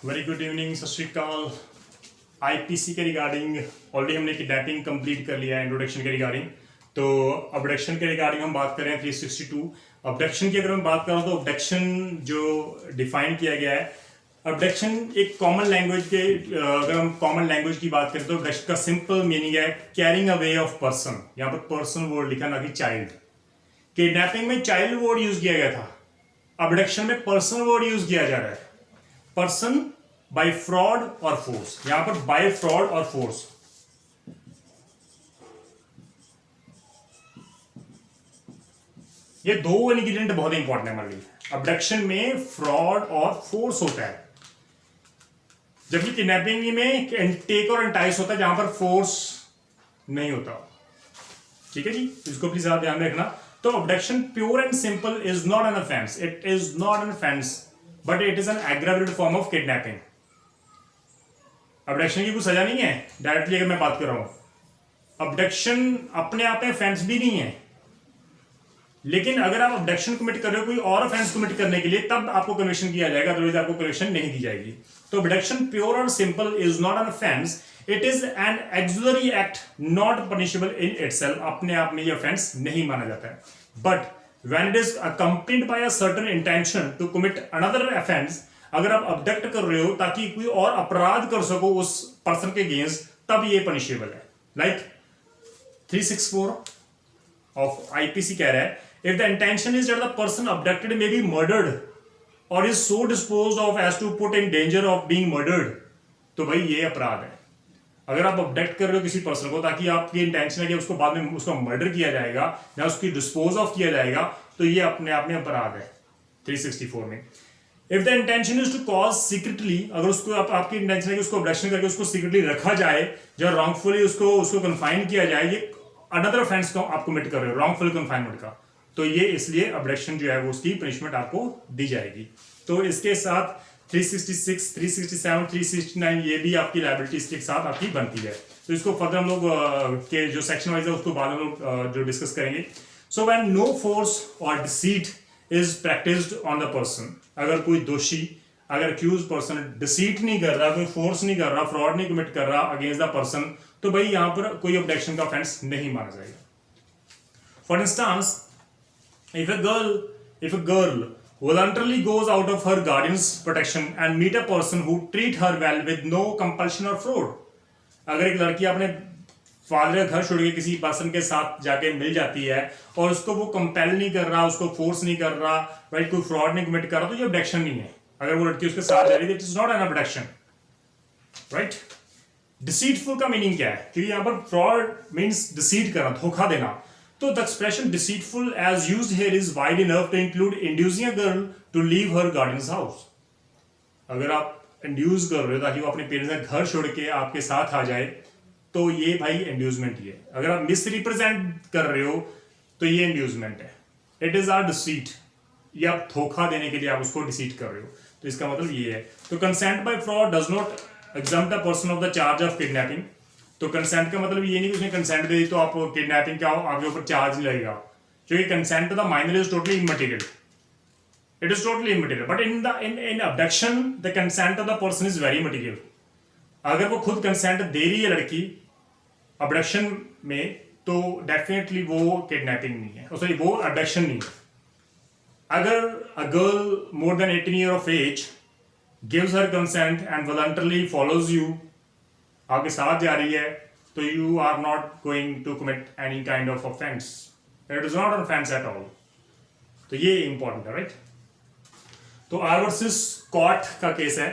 Very good evening, सत श्रीकाल। IPC के regarding already हमने किडनैपिंग कंप्लीट कर लिया है इंट्रोडक्शन के रिगार्डिंग। तो अबडक्शन के रिगार्डिंग हम बात कर रहे हैं 362। अबडक्शन की अगर मैं बात करूं तो अबडक्शन जो डिफाइन किया गया है, अबडक्शन एक कॉमन लैंग्वेज के अगर हम कॉमन लैंग्वेज की बात करें तो अबडक्शन का सिंपल मीनिंग है कैरिंग अवे ऑफ पर्सन। यहाँ पर पर्सन वर्ड लिखा ना कि चाइल्ड। किडनैपिंग में चाइल्ड वर्ड यूज किया गया था, अबडक्शन में पर्सन वर्ड यूज किया जा रहा है। पर्सन बाय फ्रॉड और फोर्स, यहां पर बाय फ्रॉड और फोर्स। ये दो इंग्रेडिएंट बहुत इंपॉर्टेंट है हमारे लिए। अबडक्शन में फ्रॉड और फोर्स होता है, जबकि किडनैपिंग में टेक और एंटाइस होता है जहां पर फोर्स नहीं होता। ठीक है जी, इसको प्लीज आप ध्यान रखना। तो abduction pure and simple is not an offence, it is not an offence but it is an aggravated form of kidnapping. Abduction की कोई सजा नहीं है डायरेक्टली अगर मैं बात कर रहा हूं। अबडक्शन अपने आप में ऑफेंस भी नहीं है, लेकिन अगर आप अबडक्शन कमिट कर रहे हो कोई और ऑफेंस कमिट करने के लिए तब आपको कन्विक्शन किया जाएगा, अदरवाइज आपको कन्विक्शन नहीं दी जाएगी। तो अबडक्शन प्योर और simple is not an offence, it is an axillary act not punishable in itself. अपने आप में ये ऑफेंस नहीं माना जाता है, but when it is accompanied by a certain intention to commit another offense, अगर आप अबडक्ट कर रहे हो ताकि कोई और अपराध कर सको उस पर्सन के अगेंस्ट, तब ये पनिशेबल है। लाइक 364 ऑफ आईपीसी कह रहा है if the intention is that the person abducted may be murdered और is so disposed of as to put in danger of being murdered, तो भाई ये अपराध है। अगर आप अबडक्ट कर रहे हो किसी पर्सन को ताकि आपकी इंटेंशन है कि उसको बाद में उसका मर्डर किया जाएगा या उसकी डिस्पोज ऑफ किया जाएगा, तो ये अपने आप में अपराध है 364 में। If the intention is to cause secretly, अगर उसको आपकी इंटेंशन है कि उसको अबडक्शन करके उसको सीक्रेटली रखा जाए या रॉन्गफुली उसको कन्फाइन किया जाए, ये अनदर ऑफेंस को आप कमिट कर रहे हो, रॉन्गफुल कन्फाइनमेंट का, तो ये इसलिए अबडक्शन जो है वो उसकी पनिशमेंट आपको दी जाएगी। तो इसके साथ 366, 367, 369 ये भी आपकी लायबिलिटीज के साथ आपकी बनती है। तो इसको फर्दर हम लोग के जो सेक्शन वाइज है उसको बाद में लोग जो डिस्कस करेंगे। सो व्हेन नो फोर्स और deceit is practised on the person, अगर कोई दोषी, अगर अक्यूज पर्सन डिसीट नहीं कर रहा, कोई फोर्स नहीं कर रहा, फ्रॉड नहीं कमिट कर रहा अगेंस्ट द पर्सन, तो भाई यहां पर कोई अबडक्शन का ऑफेंस नहीं माना जाएगा। For instance, if a girl voluntarily goes out of her guardian's protection and meet a person who treat her well with no compulsion or fraud, अगर एक लड़की अपने फादर का घर छोड़ के किसी पर्सन के साथ जाके मिल जाती है और उसको वो कंपेल नहीं कर रहा, उसको फोर्स नहीं कर रहा, राइट, कोई फ्रॉड नहीं कमिट कर रहा, तो ये अबडक्शन नहीं है। अगर वो लड़की उसके साथ जा रही है, it is not an abduction, right. Deceitful का मीनिंग क्या है? क्योंकि यहाँ पर फ्रॉड मीन्स डिसीट करना, धोखा देना। So the expression deceitful as used here is wide enough to include inducing a girl to leave her guardian's house. अगर आप इंड्यूस कर रहे हो ताकि वो अपने पेरेंट्स का घर छोड़ के आपके साथ आ जाए, तो ये भाई इंड्यूसमेंट ही है। अगर आप मिस रिप्रेजेंट कर रहे हो तो ये इंड्यूसमेंट है। इट इज आर डिसीट, ये आप धोखा देने के लिए आप उसको डिसीट कर रहे हो, तो इसका मतलब ये है। तो consent bye fraud does not exempt the person of the charge of kidnapping. तो कंसेंट का मतलब ये नहीं कि उसने कंसेंट दे दी तो आप किडनैपिंग का आपके ऊपर चार्ज नहीं लगेगा, क्योंकि consent to the minor is totally immaterial, it is totally immaterial. But in abduction the consent of the person is very material. अगर वो खुद कंसेंट दे रही है लड़की अबडक्शन में, तो डेफिनेटली वो किडनैपिंग नहीं है, सॉरी वो अबडक्शन नहीं है। अगर a girl more than 18 year of age gives her consent and voluntarily follows you, आपके साथ जा रही है, तो you are not going to commit any kind of offence, it is not an offence at all. तो ये important है, right. तो आर वर्सेस स्कॉट का केस है।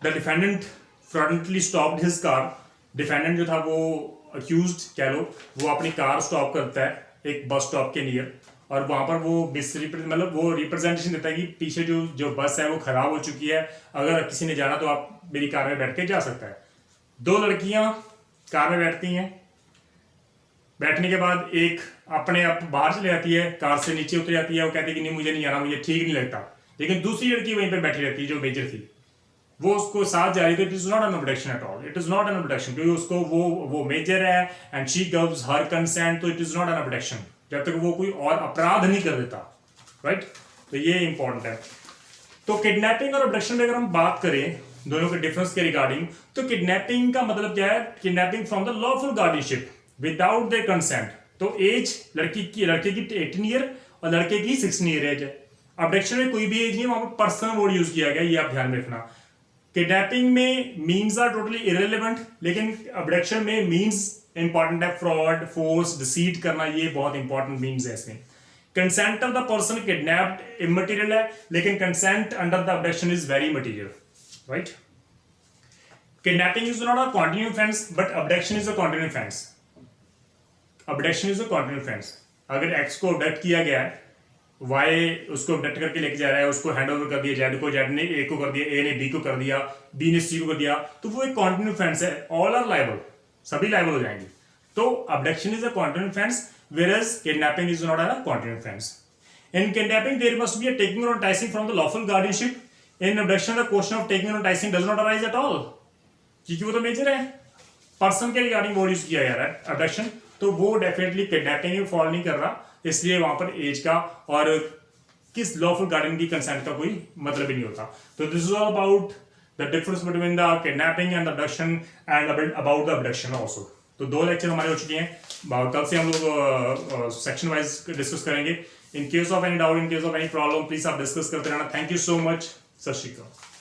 The defendant fraudulently stopped his car. Defendant जो था वो अक्यूज्ड कह लो, वो अपनी कार स्टॉप करता है एक बस स्टॉप के नियर, और वहां पर वो मतलब वो रिप्रेजेंटेशन देता है कि पीछे जो बस है वो खराब हो चुकी है, अगर किसी ने जाना तो आप मेरी कार में बैठ के जा सकता है। दो लड़कियां कार में बैठती हैं, बैठने के बाद एक अपने आप बाहर चले जाती है, कार से नीचे उतर जाती है, वो कहती है कि नहीं मुझे नहीं आना, मुझे ठीक नहीं लगता, लेकिन दूसरी लड़की वहीं पर बैठी रहती है जो मेजर थी, वो उसको साथ जा रही थी। It is not an abduction at all, it is not an abduction, क्योंकि उसको वो मेजर है and she gives her consent, तो it is not an abduction जब तक वो कोई और अपराध नहीं कर देता, राइट। तो ये इंपॉर्टेंट है। तो किडनैपिंग और अबडक्शन में अगर हम बात करें दोनों के डिफरेंस के रिगार्डिंग। तो किडनैपिंग का मतलब क्या है? Kidnapping from the lawful guardianship without their consent. तो एज लड़के की 18 ईयर और लड़के की 16 ईयर एज है। अबडक्शन में कोई भी एज नहीं है, वहां पर पर्सन वर्ड यूज किया गया, ये आप ध्यान में रखना। किडनैपिंग में मीन्स आर टोटली इरेलीवेंट, लेकिन अबडक्शन में मीन्स इंपॉर्टेंट है। फ्रॉड, फोर्स, डिसीट करना, ये बहुत इंपॉर्टेंट मीन्स है इसमें। Consent of the person kidnapped immaterial है, लेकिन consent under the abduction is very material, right. Kidnapping is not a continue offence, but abduction is a continue offence. Abduction is a continue offence. अगर x को abduct किया गया है, Y उसको abduct करके लेके जा रहा है, उसको हैंड ओवर कर दिया जेड को, जेड ने ए को कर दिया, ए ने बी को कर दिया, बी ने सी को कर दिया, तो वो एक कॉन्टिन्यू ऑफेंस है। ऑल आर लायबल, सभी लायबल हो जाएंगे। तो abduction is a continue offence, whereas kidnapping is not a continuous offense. In kidnapping, there must be a taking or enticing from the lawful guardianship. In abduction, the question of taking or enticing does not arise at all. क्योंकि वो तो major है, person के regarding word use किया जा रहा है abduction, तो वो डेफिनेटली किडनैपिंग में फॉल नहीं कर रहा, इसलिए वहां पर एज का और किस लॉफुल गार्डियन की कंसेंट का कोई मतलब ही नहीं होता। तो this is all about the difference between the kidnapping and abduction and about the abduction also. तो 2 लेक्चर हमारे हो चुके हैं, कल से हम लोग सेक्शन वाइज डिस्कस करेंगे। In case of any doubt, in case of any problem, please आप डिस्कस करते रहना। Thank you so much. सत श्री अकाल।